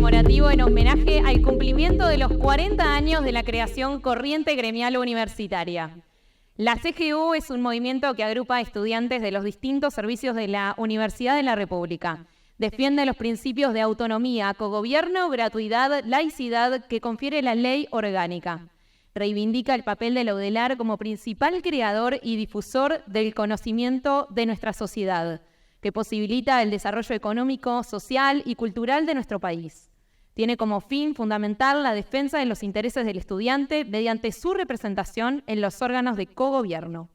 conmemorativo en homenaje al cumplimiento de los 40 años de la creación Corriente Gremial Universitaria. La CGU es un movimiento que agrupa a estudiantes de los distintos servicios de la Universidad de la República. Defiende los principios de autonomía, cogobierno, gratuidad, laicidad que confiere la ley orgánica. Reivindica el papel de la UDELAR como principal creador y difusor del conocimiento de nuestra sociedad, que posibilita el desarrollo económico, social y cultural de nuestro país. Tiene como fin fundamental la defensa de los intereses del estudiante mediante su representación en los órganos de cogobierno.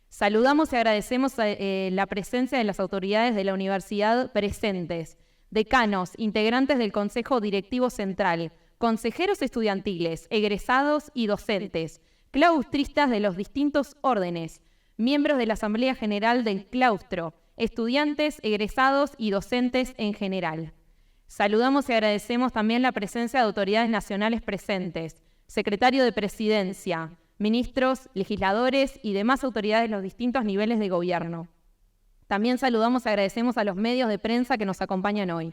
Saludamos y agradecemos la presencia de las autoridades de la universidad presentes, decanos, integrantes del Consejo Directivo Central, consejeros estudiantiles, egresados y docentes, claustristas de los distintos órdenes, miembros de la Asamblea General del Claustro, estudiantes, egresados y docentes en general. Saludamos y agradecemos también la presencia de autoridades nacionales presentes, secretario de Presidencia, ministros, legisladores y demás autoridades de los distintos niveles de gobierno. También saludamos y agradecemos a los medios de prensa que nos acompañan hoy,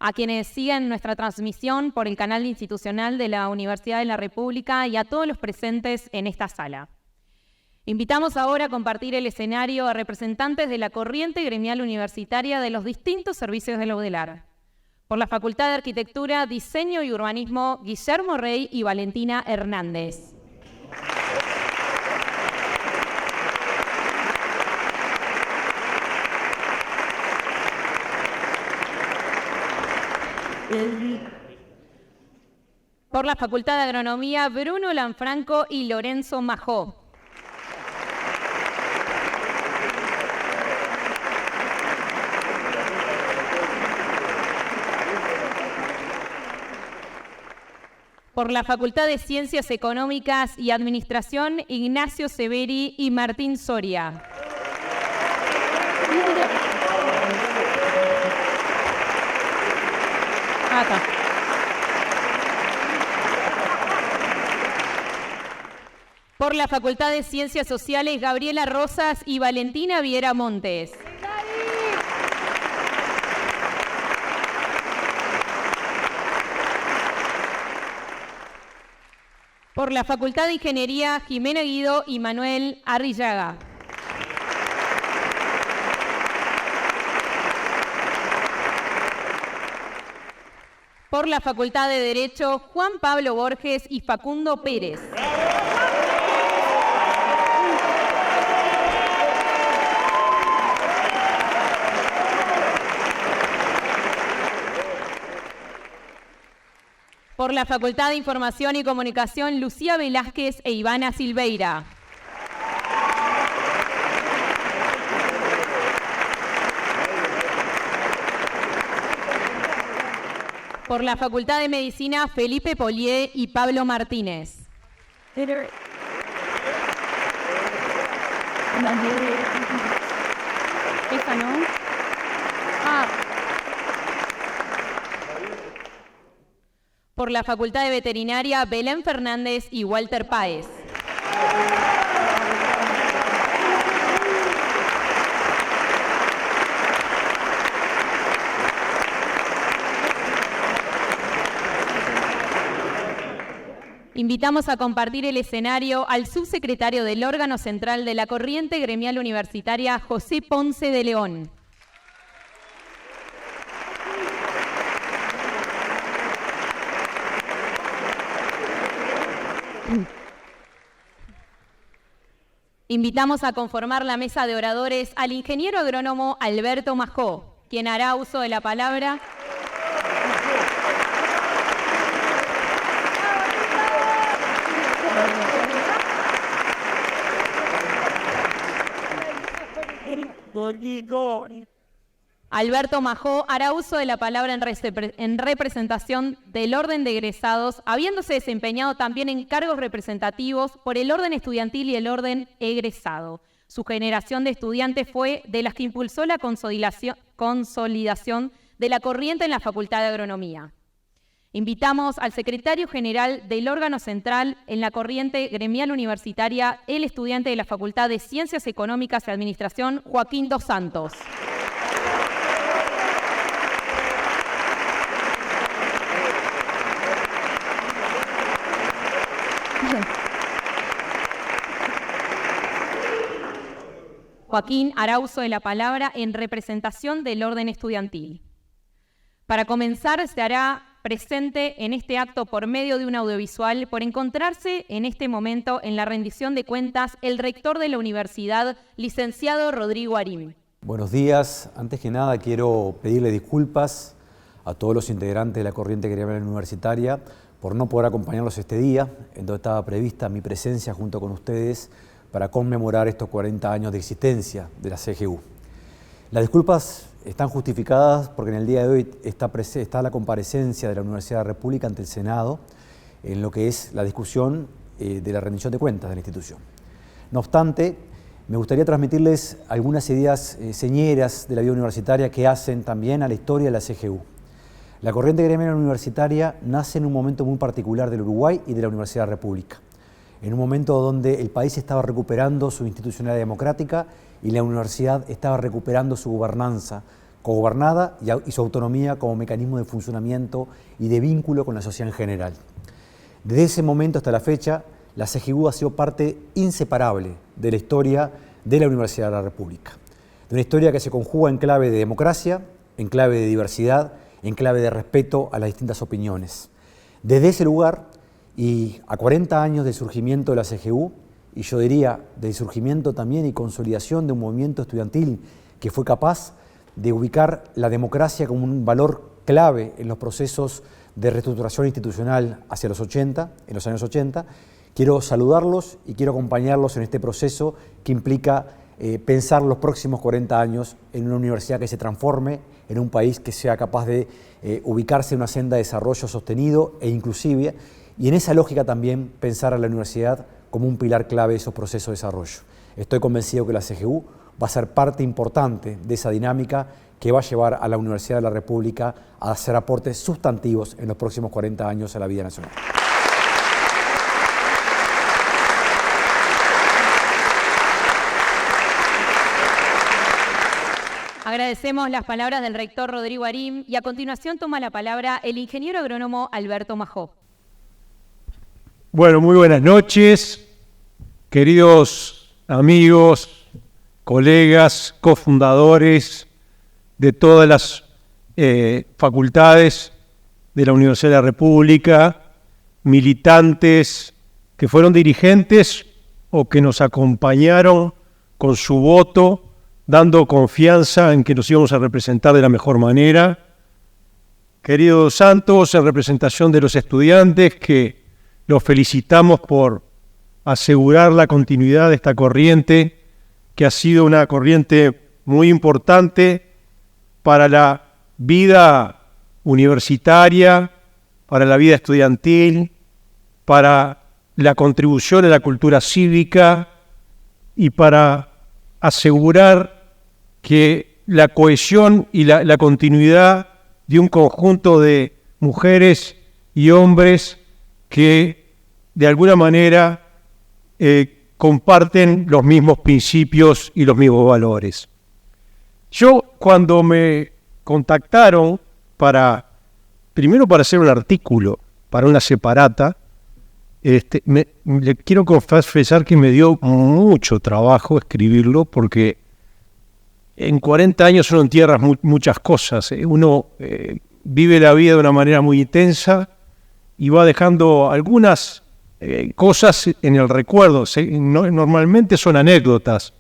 a quienes siguen nuestra transmisión por el canal institucional de la Universidad de la República y a todos los presentes en esta sala. Invitamos ahora a compartir el escenario a representantes de la Corriente Gremial Universitaria de los distintos servicios de la UDELAR. Por la Facultad de Arquitectura, Diseño y Urbanismo, Guillermo Rey y Valentina Hernández. Por la Facultad de Agronomía, Bruno Lanfranco y Lorenzo Majó. Por la Facultad de Ciencias Económicas y Administración, Ignacio Severi y Martín Soria. Acá. Por la Facultad de Ciencias Sociales, Gabriela Rosas y Valentina Viera Montes. Por la Facultad de Ingeniería, Jimena Guido y Manuel Arrillaga. Por la Facultad de Derecho, Juan Pablo Borges y Facundo Pérez. Por la Facultad de Información y Comunicación, Lucía Velázquez e Ivana Silveira. Por la Facultad de Medicina, Felipe Polié y Pablo Martínez. ¿Esta no? Por la Facultad de Veterinaria, Belén Fernández y Walter Páez. Invitamos a compartir el escenario al subsecretario del órgano central de la Corriente Gremial Universitaria, José Ponce de León. Invitamos a conformar la mesa de oradores al ingeniero agrónomo Alberto Majó, quien hará uso de la palabra. Alberto Majó hará uso de la palabra en representación del orden de egresados, habiéndose desempeñado también en cargos representativos por el orden estudiantil y el orden egresado. Su generación de estudiantes fue de las que impulsó la consolidación de la corriente en la Facultad de Agronomía. Invitamos al secretario general del órgano central en la Corriente Gremial Universitaria, el estudiante de la Facultad de Ciencias Económicas y Administración, Joaquín dos Santos. Joaquín habrá uso de la palabra en representación del orden estudiantil. Para comenzar, se hará presente en este acto por medio de un audiovisual, por encontrarse en este momento en la rendición de cuentas el rector de la universidad, licenciado Rodrigo Arim. Buenos días. Antes que nada quiero pedirle disculpas a todos los integrantes de la corriente gremial universitaria por no poder acompañarlos este día, en donde estaba prevista mi presencia junto con ustedes para conmemorar estos 40 años de existencia de la CGU. Las disculpas están justificadas porque en el día de hoy está la comparecencia de la Universidad de la República ante el Senado en lo que es la discusión de la rendición de cuentas de la institución. No obstante, me gustaría transmitirles algunas ideas señeras de la vida universitaria que hacen también a la historia de la CGU. La corriente gremial universitaria nace en un momento muy particular del Uruguay y de la Universidad de la República, en un momento donde el país estaba recuperando su institucionalidad democrática y la universidad estaba recuperando su gobernanza cogobernada y su autonomía como mecanismo de funcionamiento y de vínculo con la sociedad en general. Desde ese momento hasta la fecha, la CGU ha sido parte inseparable de la historia de la Universidad de la República. De una historia que se conjuga en clave de democracia, en clave de diversidad, en clave de respeto a las distintas opiniones. Desde ese lugar, y a 40 años del surgimiento de la CGU, y yo diría del surgimiento también y consolidación de un movimiento estudiantil que fue capaz de ubicar la democracia como un valor clave en los procesos de reestructuración institucional hacia los 80, en los años 80, quiero saludarlos y quiero acompañarlos en este proceso que implica pensar los próximos 40 años en una universidad que se transforme, en un país que sea capaz de ubicarse en una senda de desarrollo sostenido e inclusive, y en esa lógica también pensar a la universidad como un pilar clave de esos procesos de desarrollo. Estoy convencido que la CGU va a ser parte importante de esa dinámica que va a llevar a la Universidad de la República a hacer aportes sustantivos en los próximos 40 años a la vida nacional. Agradecemos las palabras del rector Rodrigo Arim y a continuación toma la palabra el ingeniero agrónomo Alberto Majó. Bueno, muy buenas noches, queridos amigos, colegas, cofundadores de todas las facultades de la Universidad de la República, militantes que fueron dirigentes o que nos acompañaron con su voto, dando confianza en que nos íbamos a representar de la mejor manera. Queridos santos, en representación de los estudiantes que los felicitamos por asegurar la continuidad de esta corriente, que ha sido una corriente muy importante para la vida universitaria, para la vida estudiantil, para la contribución a la cultura cívica y para asegurar que la cohesión y la continuidad de un conjunto de mujeres y hombres que de alguna manera comparten los mismos principios y los mismos valores. Yo, cuando me contactaron primero para hacer un artículo para una separata, le quiero confesar que me dio mucho trabajo escribirlo porque en 40 años uno entierra muchas cosas. Uno vive la vida de una manera muy intensa y va dejando algunas cosas en el recuerdo. Normalmente son anécdotas,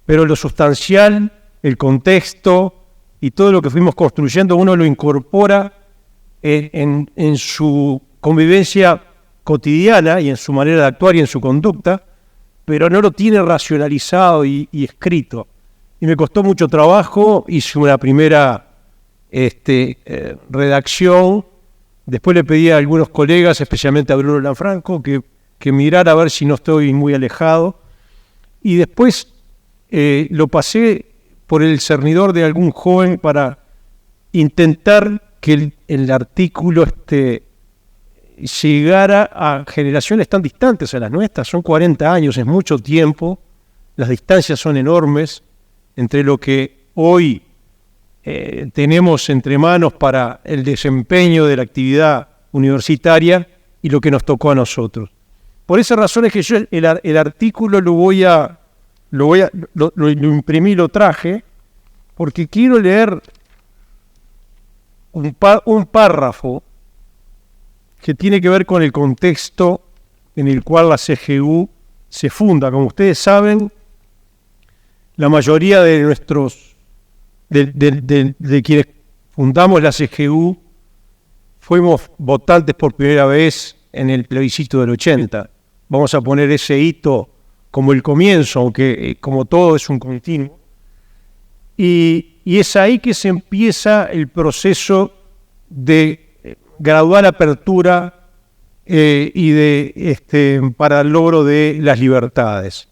pero lo sustancial, el contexto y todo lo que fuimos construyendo, uno lo incorpora en su convivencia cotidiana y en su manera de actuar y en su conducta, pero no lo tiene racionalizado y escrito. Y me costó mucho trabajo, hice una primera redacción. Después le pedí a algunos colegas, especialmente a Bruno Lanfranco, que mirara a ver si no estoy muy alejado. Y después lo pasé por el cernidor de algún joven para intentar que el artículo llegara a generaciones tan distantes a las nuestras. Son 40 años, es mucho tiempo. Las distancias son enormes entre lo que hoy tenemos entre manos para el desempeño de la actividad universitaria y lo que nos tocó a nosotros. Por esas razones que yo el artículo lo voy a lo imprimí, lo traje, porque quiero leer un párrafo que tiene que ver con el contexto en el cual la CGU se funda. Como ustedes saben, la mayoría de de quienes fundamos la CGU fuimos votantes por primera vez en el plebiscito del 80. Vamos a poner ese hito como el comienzo, aunque como todo es un continuo. Y es ahí que se empieza el proceso de gradual apertura para el logro de las libertades.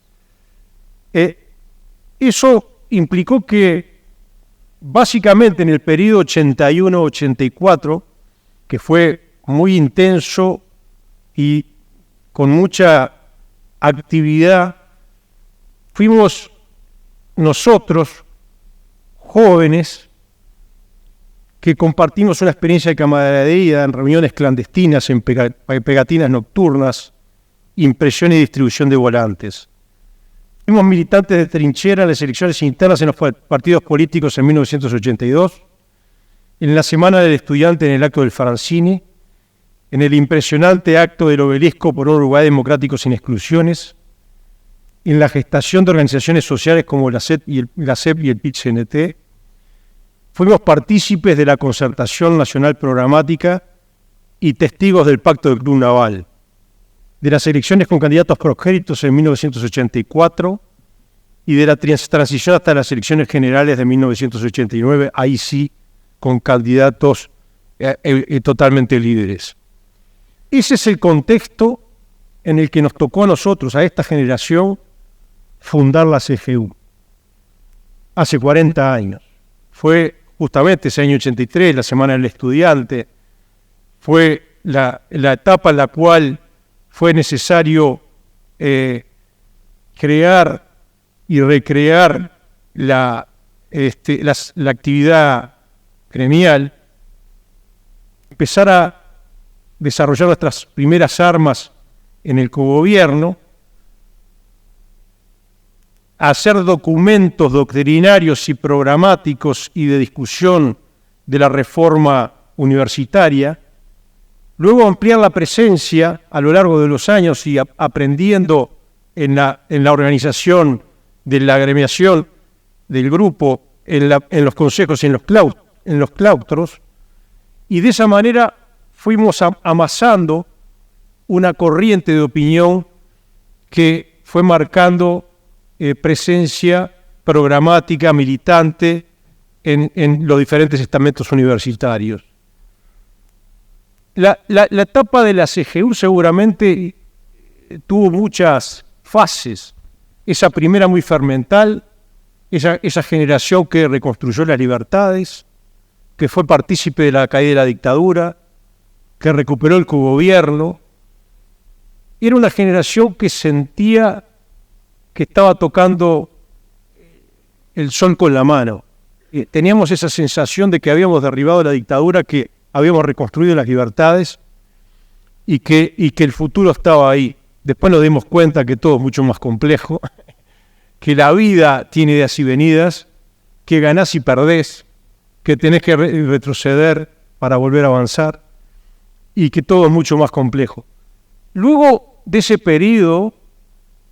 Eso implicó que básicamente en el periodo 81-84, que fue muy intenso y con mucha actividad, fuimos nosotros, jóvenes, que compartimos una experiencia de camaradería en reuniones clandestinas, en pegatinas nocturnas, impresión y distribución de volantes. Fuimos militantes de trinchera en las elecciones internas en los partidos políticos en 1982, en la Semana del Estudiante en el acto del Francini, en el impresionante acto del Obelisco por un Uruguay democrático sin exclusiones, en la gestación de organizaciones sociales como la CEP y el PIT-CNT. Fuimos partícipes de la concertación nacional programática y testigos del Pacto del Club Naval, de las elecciones con candidatos proscritos en 1984 y de la transición hasta las elecciones generales de 1989, ahí sí, con candidatos totalmente líderes. Ese es el contexto en el que nos tocó a nosotros, a esta generación, fundar la CGU. Hace 40 años. Fue justamente ese año 83, la Semana del Estudiante, fue la etapa en la cual fue necesario crear y recrear la actividad gremial, empezar a desarrollar nuestras primeras armas en el cogobierno, a hacer documentos doctrinarios y programáticos y de discusión de la reforma universitaria, luego ampliar la presencia a lo largo de los años y aprendiendo en la organización de la agremiación del grupo, en los consejos y en los claustros, y de esa manera fuimos amasando una corriente de opinión que fue marcando presencia programática, militante en los diferentes estamentos universitarios. La etapa de la CGU seguramente tuvo muchas fases. Esa primera muy fermental, esa generación que reconstruyó las libertades, que fue partícipe de la caída de la dictadura, que recuperó el cogobierno. Era una generación que sentía que estaba tocando el sol con la mano. Teníamos esa sensación de que habíamos derribado la dictadura, que habíamos reconstruido las libertades y que el futuro estaba ahí. Después nos dimos cuenta que todo es mucho más complejo, que la vida tiene idas y venidas, que ganás y perdés, que tenés que retroceder para volver a avanzar y que todo es mucho más complejo. Luego de ese periodo,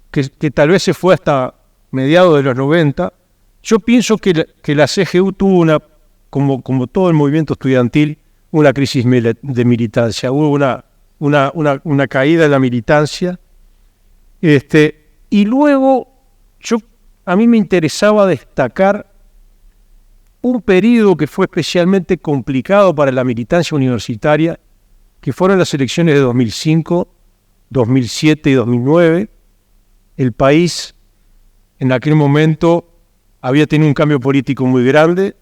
que tal vez se fue hasta mediados de los 90, yo pienso que la CGU tuvo como todo el movimiento estudiantil, una crisis de militancia. Hubo una caída de la militancia. Y luego a mí me interesaba destacar un periodo que fue especialmente complicado para la militancia universitaria, que fueron las elecciones de 2005, 2007 y 2009. El país en aquel momento había tenido un cambio político muy grande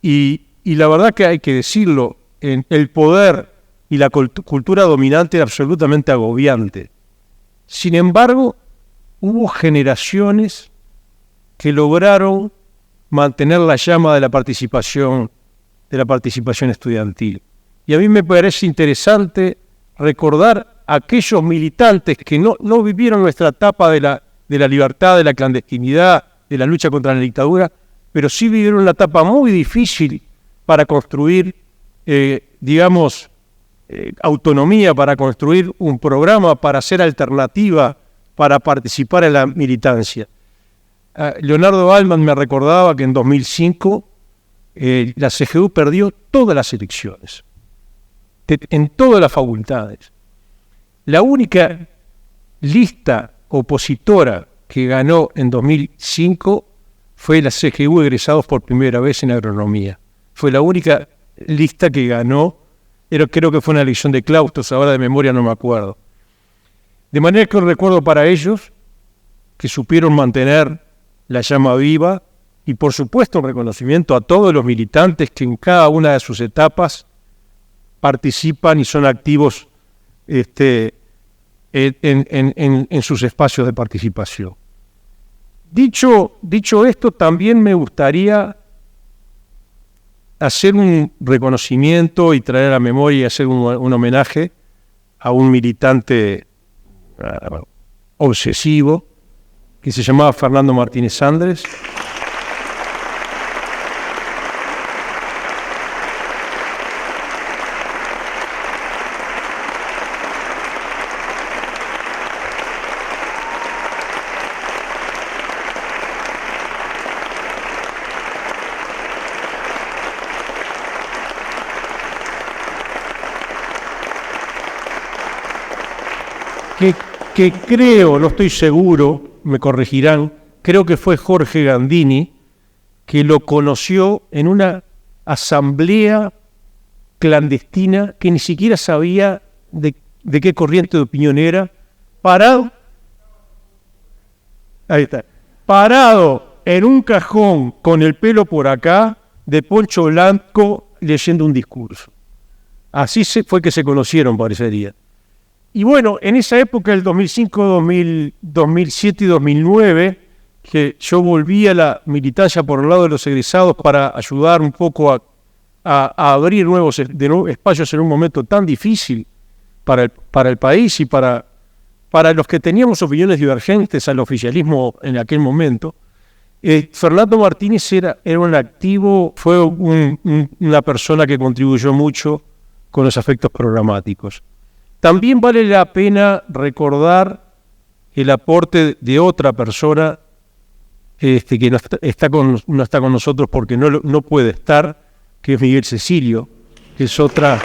y la verdad que hay que decirlo, el poder y la cultura dominante era absolutamente agobiante. Sin embargo, hubo generaciones que lograron mantener la llama de la participación estudiantil. Y a mí me parece interesante recordar a aquellos militantes que no vivieron nuestra etapa de de la libertad, de la clandestinidad, de la lucha contra la dictadura, pero sí vivieron una etapa muy difícil para construir, autonomía, para construir un programa, para hacer alternativa, para participar en la militancia. Leonardo Altman me recordaba que en 2005 la CGU perdió todas las elecciones, en todas las facultades. La única lista opositora que ganó en 2005 fue la CGU egresados por primera vez en agronomía. Fue la única lista que ganó, creo que fue una elección de claustros, ahora de memoria no me acuerdo. De manera que un recuerdo para ellos, que supieron mantener la llama viva, y por supuesto un reconocimiento a todos los militantes que en cada una de sus etapas participan y son activos en sus espacios de participación. Dicho esto, también me gustaría hacer un reconocimiento y traer a la memoria y hacer un homenaje a un militante obsesivo que se llamaba Fernando Martínez Andres. Que creo, no estoy seguro, me corregirán, creo que fue Jorge Gandini, que lo conoció en una asamblea clandestina que ni siquiera sabía de qué corriente de opinión era, parado en un cajón con el pelo por acá, de poncho blanco, leyendo un discurso. Así fue que se conocieron, parecería. Y bueno, en esa época, el 2005, 2007 y 2009, que yo volví a la militancia por el lado de los egresados para ayudar un poco a abrir nuevos espacios en un momento tan difícil para el país y para los que teníamos opiniones divergentes al oficialismo en aquel momento. Fernando Martínez era un activo, fue una persona que contribuyó mucho con los aspectos programáticos. También vale la pena recordar el aporte de otra persona que no está con nosotros porque no puede estar, que es Miguel Cecilio, que es otra...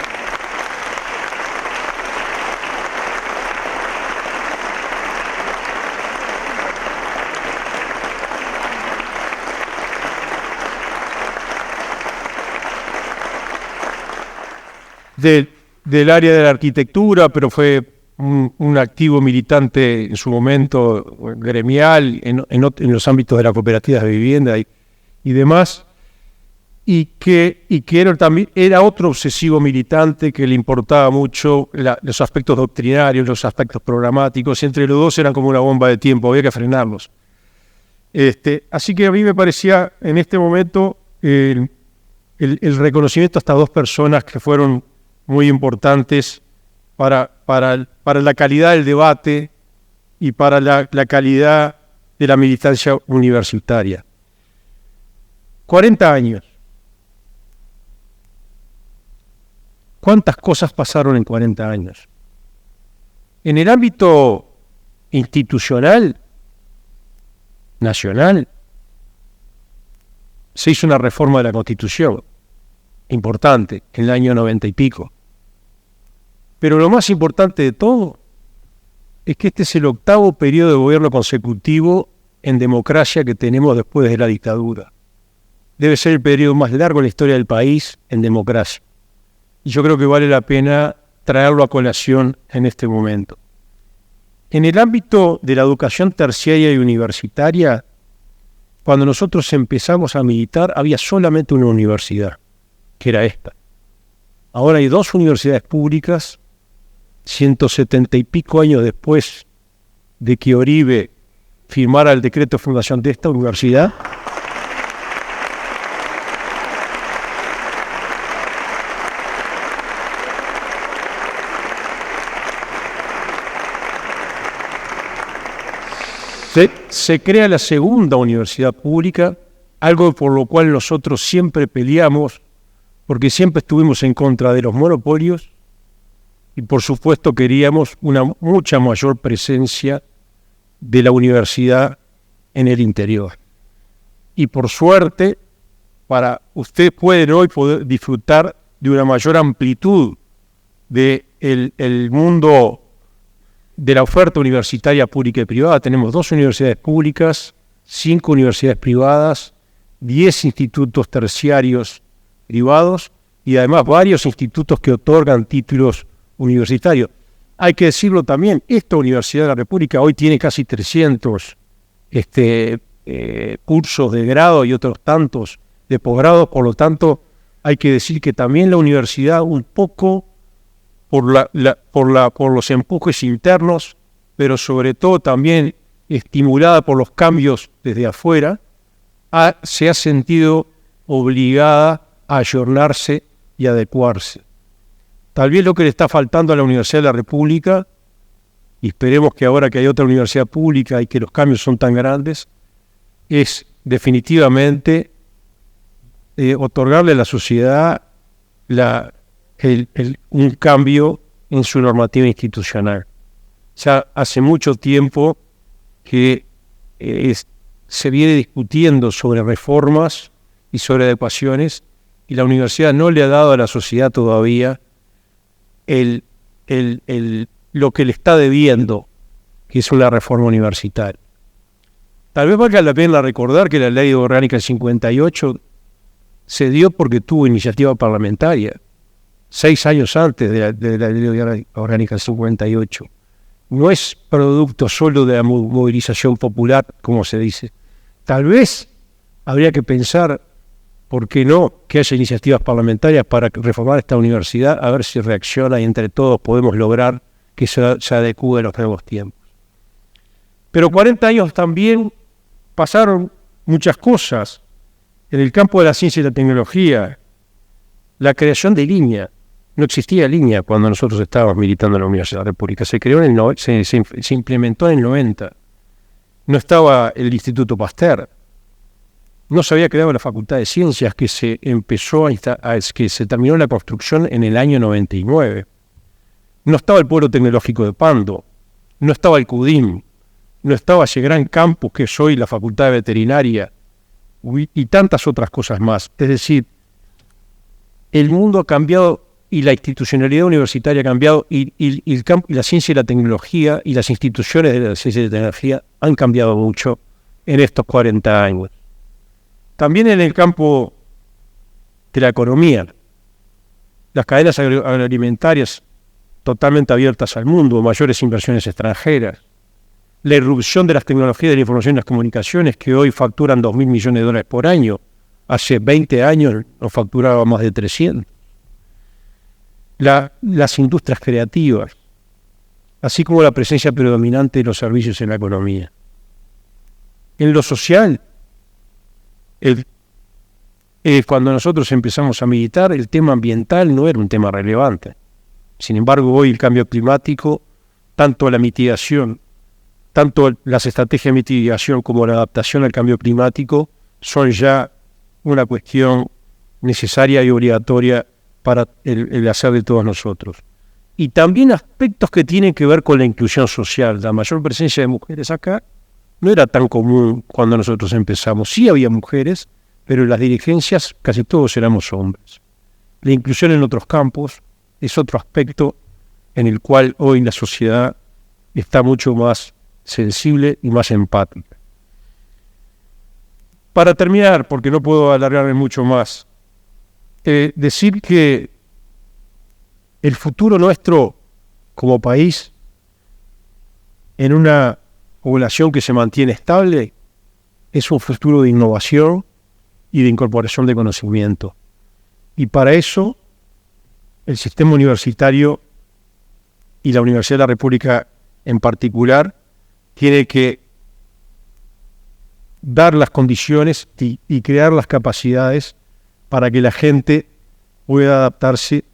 del área de la arquitectura, pero fue un activo militante en su momento gremial, en los ámbitos de las cooperativas de vivienda y demás, y que era otro obsesivo militante que le importaba mucho los aspectos doctrinarios, los aspectos programáticos, y entre los dos eran como una bomba de tiempo, había que frenarlos. Así que a mí me parecía en este momento el reconocimiento a estas dos personas que fueron muy importantes para la calidad del debate y para la calidad de la militancia universitaria. 40 años. ¿Cuántas cosas pasaron en 40 años? En el ámbito institucional, nacional, se hizo una reforma de la Constitución importante en el año 90 y pico. Pero lo más importante de todo es que este es el 8º periodo de gobierno consecutivo en democracia que tenemos después de la dictadura. Debe ser el periodo más largo en la historia del país en democracia. Y yo creo que vale la pena traerlo a colación en este momento. En el ámbito de la educación terciaria y universitaria, cuando nosotros empezamos a militar, había solamente una universidad, que era esta. Ahora hay 2 universidades públicas, 170 y pico años después de que Oribe firmara el decreto de fundación de esta universidad. ¿Sí? se crea la segunda universidad pública, algo por lo cual nosotros siempre peleamos, porque siempre estuvimos en contra de los monopolios y por supuesto queríamos una mucha mayor presencia de la universidad en el interior. Y por suerte, ustedes pueden hoy poder disfrutar de una mayor amplitud del mundo de la oferta universitaria pública y privada. Tenemos 2 universidades públicas, 5 universidades privadas, 10 institutos terciarios privados y además varios institutos que otorgan títulos universitarios. Hay que decirlo también, esta Universidad de la República hoy tiene casi 300 cursos de grado y otros tantos de posgrado, por lo tanto hay que decir que también la universidad, un poco por los empujes internos, pero sobre todo también estimulada por los cambios desde afuera, se ha sentido obligada a ayornarse y adecuarse. Tal vez lo que le está faltando a la Universidad de la República, y esperemos que ahora que hay otra universidad pública y que los cambios son tan grandes, es definitivamente otorgarle a la sociedad un cambio en su normativa institucional. Ya hace mucho tiempo que se viene discutiendo sobre reformas y sobre adecuaciones, y la universidad no le ha dado a la sociedad todavía lo que le está debiendo, que es una reforma universitaria. Tal vez valga la pena recordar que la Ley Orgánica del 58 se dio porque tuvo iniciativa parlamentaria, 6 años antes de la Ley Orgánica del 58. No es producto solo de la movilización popular, como se dice. Tal vez habría que pensar, ¿por qué no?, que haya iniciativas parlamentarias para reformar esta universidad, a ver si reacciona y entre todos podemos lograr que se adecúe a los nuevos tiempos. Pero 40 años también pasaron muchas cosas. En el campo de la ciencia y la tecnología, la creación de línea. No existía línea cuando nosotros estábamos militando en la Universidad de la República. Se creó se implementó en el 90. No estaba el Instituto Pasteur. No se había creado la Facultad de Ciencias, que se terminó la construcción en el año 99. No estaba el Polo Tecnológico de Pando. No estaba el CUDIM. No estaba ese gran campus que es hoy la Facultad de Veterinaria. Y tantas otras cosas más. Es decir, el mundo ha cambiado y la institucionalidad universitaria ha cambiado y la ciencia y la tecnología y las instituciones de la ciencia y la tecnología han cambiado mucho en estos 40 años. También en el campo de la economía, las cadenas agroalimentarias totalmente abiertas al mundo, mayores inversiones extranjeras, la irrupción de las tecnologías de la información y las comunicaciones que hoy facturan $2.000 millones por año. Hace 20 años nos facturaba más de 300. Las industrias creativas, así como la presencia predominante de los servicios en la economía. En lo social, cuando nosotros empezamos a militar, el tema ambiental no era un tema relevante. Sin embargo, hoy el cambio climático, tanto la mitigación, tanto las estrategias de mitigación como la adaptación al cambio climático, son ya una cuestión necesaria y obligatoria para el hacer de todos nosotros. Y también aspectos que tienen que ver con la inclusión social. La mayor presencia de mujeres acá no era tan común cuando nosotros empezamos. Sí había mujeres, pero en las dirigencias casi todos éramos hombres. La inclusión en otros campos es otro aspecto en el cual hoy la sociedad está mucho más sensible y más empática. Para terminar, porque no puedo alargarme mucho más, decir que el futuro nuestro como país, en una población que se mantiene estable, es un futuro de innovación y de incorporación de conocimiento. Y para eso, el sistema universitario y la Universidad de la República en particular tiene que dar las condiciones y crear las capacidades para que la gente pueda adaptarse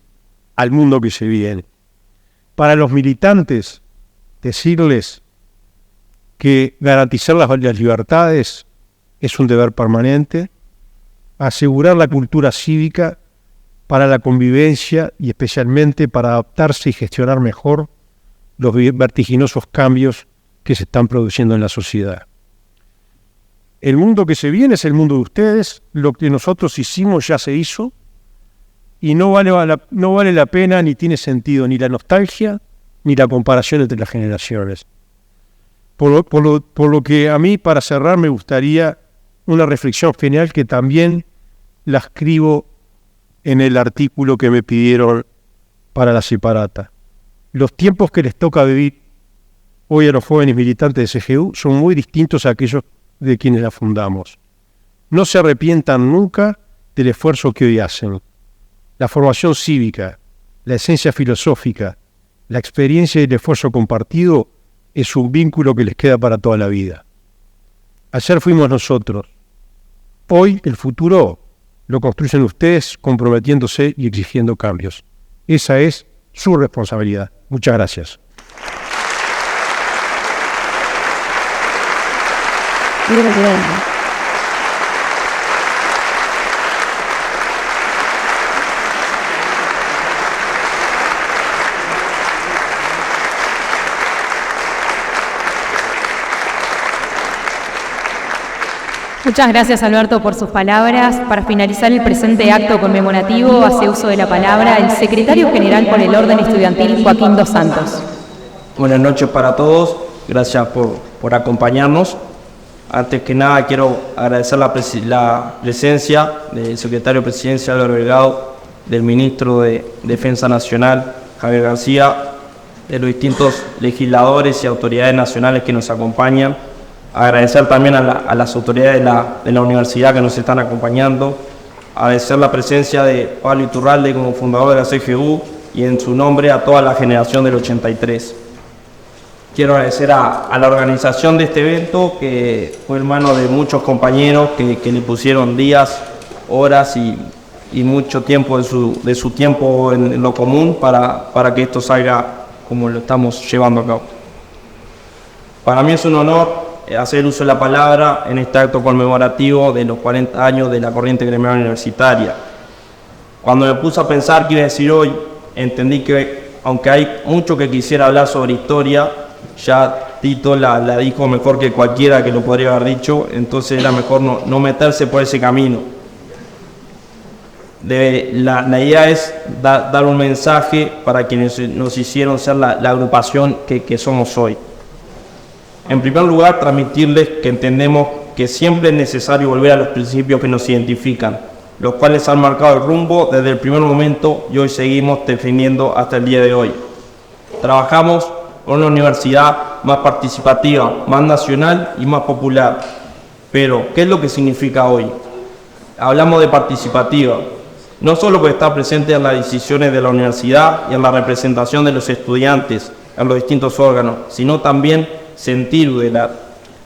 al mundo que se viene. Para los militantes, decirles que garantizar las libertades es un deber permanente, asegurar la cultura cívica para la convivencia y especialmente para adaptarse y gestionar mejor los vertiginosos cambios que se están produciendo en la sociedad. El mundo que se viene es el mundo de ustedes, lo que nosotros hicimos ya se hizo y no vale la pena ni tiene sentido ni la nostalgia ni la comparación entre las generaciones. Por lo que a mí, para cerrar, me gustaría una reflexión final que también la escribo en el artículo que me pidieron para la separata. Los tiempos que les toca vivir hoy a los jóvenes militantes de CGU son muy distintos a aquellos de quienes la fundamos. No se arrepientan nunca del esfuerzo que hoy hacen. La formación cívica, la esencia filosófica, la experiencia y el esfuerzo compartido es un vínculo que les queda para toda la vida. Ayer fuimos nosotros. Hoy el futuro lo construyen ustedes comprometiéndose y exigiendo cambios. Esa es su responsabilidad. Muchas gracias. Muchas gracias, Alberto, por sus palabras. Para finalizar el presente acto conmemorativo, hace uso de la palabra el secretario general por el Orden Estudiantil, Joaquín Dos Santos. Buenas noches para todos. Gracias por acompañarnos. Antes que nada, quiero agradecer la presencia del secretario presidencial Álvaro Delgado, del ministro de Defensa Nacional, Javier García, de los distintos legisladores y autoridades nacionales que nos acompañan. Agradecer también a las autoridades de la universidad que nos están acompañando. Agradecer la presencia de Pablo Iturralde como fundador de la CGU y en su nombre a toda la generación del 83. Quiero agradecer a la organización de este evento, que fue en manos de muchos compañeros que le pusieron días, horas y mucho tiempo de su tiempo en lo común para que esto salga como lo estamos llevando a cabo. Para mí es un honor hacer uso de la palabra en este acto conmemorativo de los 40 años de la corriente gremial universitaria. Cuando me puse a pensar qué iba a decir hoy, entendí que, aunque hay mucho que quisiera hablar sobre historia, ya Tito la dijo mejor que cualquiera que lo podría haber dicho, entonces era mejor no meterse por ese camino. La idea es dar un mensaje para quienes nos hicieron ser la agrupación que somos hoy. En primer lugar, transmitirles que entendemos que siempre es necesario volver a los principios que nos identifican, los cuales han marcado el rumbo desde el primer momento y hoy seguimos defendiendo hasta el día de hoy. Trabajamos por una universidad más participativa, más nacional y más popular. Pero, ¿qué es lo que significa hoy? Hablamos de participativa, no solo porque está presente en las decisiones de la universidad y en la representación de los estudiantes en los distintos órganos, sino también sentir UDELAR,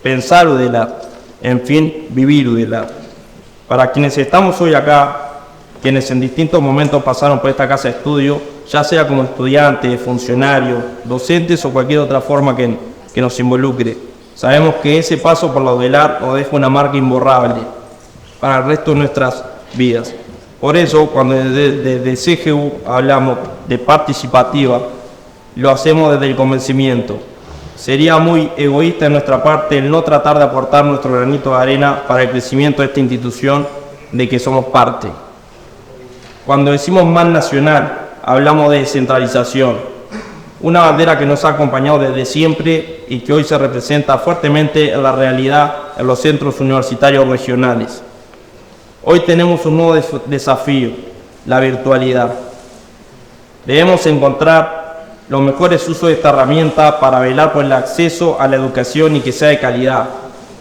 pensar UDELAR, en fin, vivir UDELAR. Para quienes estamos hoy acá, quienes en distintos momentos pasaron por esta casa de estudio, ya sea como estudiantes, funcionarios, docentes o cualquier otra forma que nos involucre, sabemos que ese paso por la UDELAR nos deja una marca imborrable para el resto de nuestras vidas. Por eso, cuando desde CGU hablamos de participativa, lo hacemos desde el convencimiento. Sería muy egoísta de nuestra parte el no tratar de aportar nuestro granito de arena para el crecimiento de esta institución de que somos parte. Cuando decimos más nacional, hablamos de descentralización, una bandera que nos ha acompañado desde siempre y que hoy se representa fuertemente en la realidad en los centros universitarios regionales. Hoy tenemos un nuevo desafío, la virtualidad. Debemos encontrar los mejores usos de esta herramienta para velar por el acceso a la educación y que sea de calidad.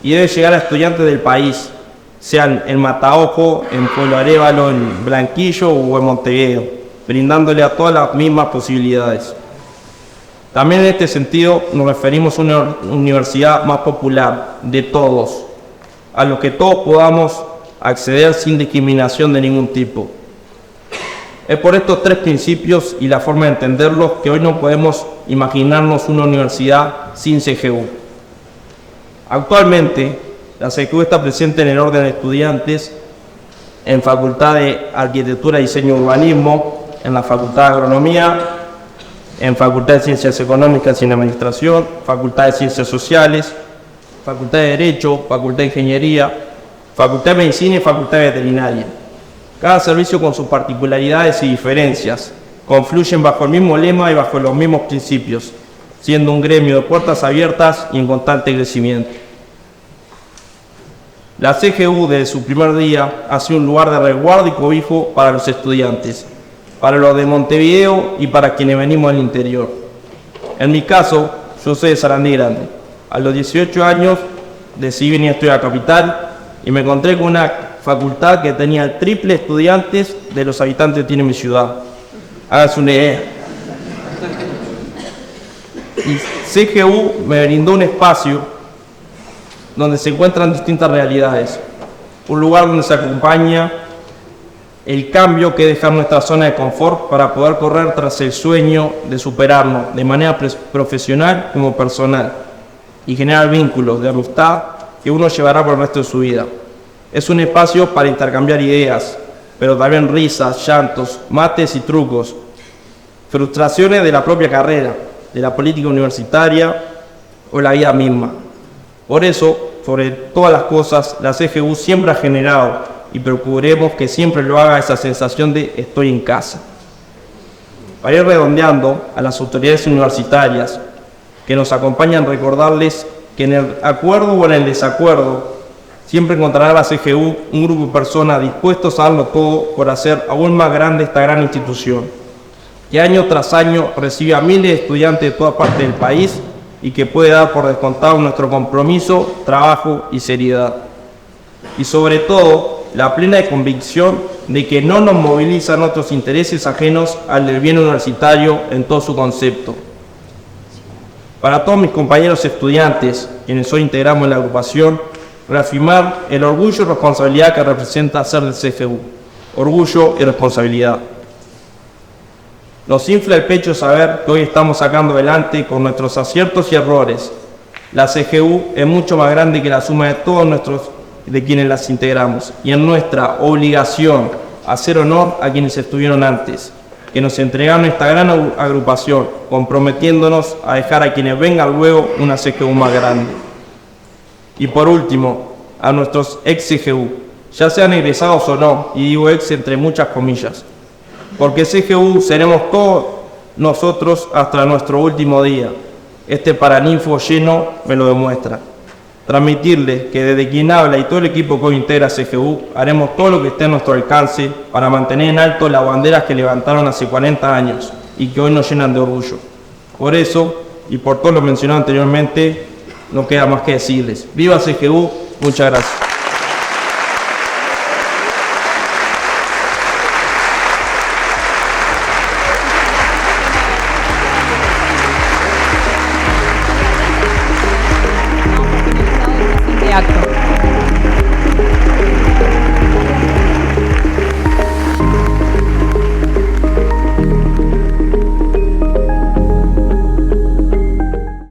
Y debe llegar a estudiantes del país, sean en Mataojo, en Pueblo Arévalo, en Blanquillo o en Montevideo, brindándole a todas las mismas posibilidades. También en este sentido nos referimos a una universidad más popular, de todos, a los que todos podamos acceder sin discriminación de ningún tipo. Es por estos tres principios y la forma de entenderlos que hoy no podemos imaginarnos una universidad sin CGU. Actualmente, la CGU está presente en el orden de estudiantes en Facultad de Arquitectura, Diseño y Urbanismo, en la Facultad de Agronomía, en Facultad de Ciencias Económicas y Administración, Facultad de Ciencias Sociales, Facultad de Derecho, Facultad de Ingeniería, Facultad de Medicina y Facultad de Veterinaria. Cada servicio con sus particularidades y diferencias confluyen bajo el mismo lema y bajo los mismos principios, siendo un gremio de puertas abiertas y en constante crecimiento. La CGU desde su primer día ha sido un lugar de resguardo y cobijo para los estudiantes, para los de Montevideo y para quienes venimos del interior. En mi caso, yo soy de Sarandí Grande. A los 18 años decidí venir a estudiar a Capital y me encontré con una facultad que tenía el triple de estudiantes de los habitantes que tiene mi ciudad. Háganse una idea. Y CGU me brindó un espacio donde se encuentran distintas realidades. Un lugar donde se acompaña el cambio que deja nuestra zona de confort para poder correr tras el sueño de superarnos de manera profesional como personal y generar vínculos de amistad que uno llevará por el resto de su vida. Es un espacio para intercambiar ideas, pero también risas, llantos, mates y trucos, frustraciones de la propia carrera, de la política universitaria o la vida misma. Por eso, sobre todas las cosas, la CGU siempre ha generado y procuremos que siempre lo haga esa sensación de estoy en casa. Para ir redondeando a las autoridades universitarias que nos acompañan, recordarles que en el acuerdo o en el desacuerdo siempre encontrará la CGU un grupo de personas dispuestos a darlo todo por hacer aún más grande esta gran institución, que año tras año recibe a miles de estudiantes de toda parte del país y que puede dar por descontado nuestro compromiso, trabajo y seriedad. Y sobre todo, la plena convicción de que no nos movilizan otros intereses ajenos al del bien universitario en todo su concepto. Para todos mis compañeros estudiantes, quienes hoy integramos la agrupación, reafirmar el orgullo y responsabilidad que representa ser del CGU. Orgullo y responsabilidad. Nos infla el pecho saber que hoy estamos sacando adelante con nuestros aciertos y errores. La CGU es mucho más grande que la suma de todos de quienes las integramos, y es nuestra obligación hacer honor a quienes estuvieron antes, que nos entregaron esta gran agrupación, comprometiéndonos a dejar a quienes vengan luego una CGU más grande. Y por último, a nuestros ex CGU, ya sean egresados o no, y digo ex entre muchas comillas, porque CGU seremos todos nosotros hasta nuestro último día. Este Paraninfo lleno me lo demuestra. Transmitirles que desde quien habla y todo el equipo que hoy integra CGU haremos todo lo que esté a nuestro alcance para mantener en alto las banderas que levantaron hace 40 años y que hoy nos llenan de orgullo. Por eso, y por todo lo mencionado anteriormente, no queda más que decirles: ¡viva CGU! Muchas gracias.